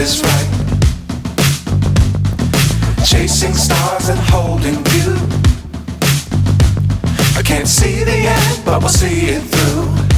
is right. Chasing stars and holding you. I can't see the end, but we'll see it through.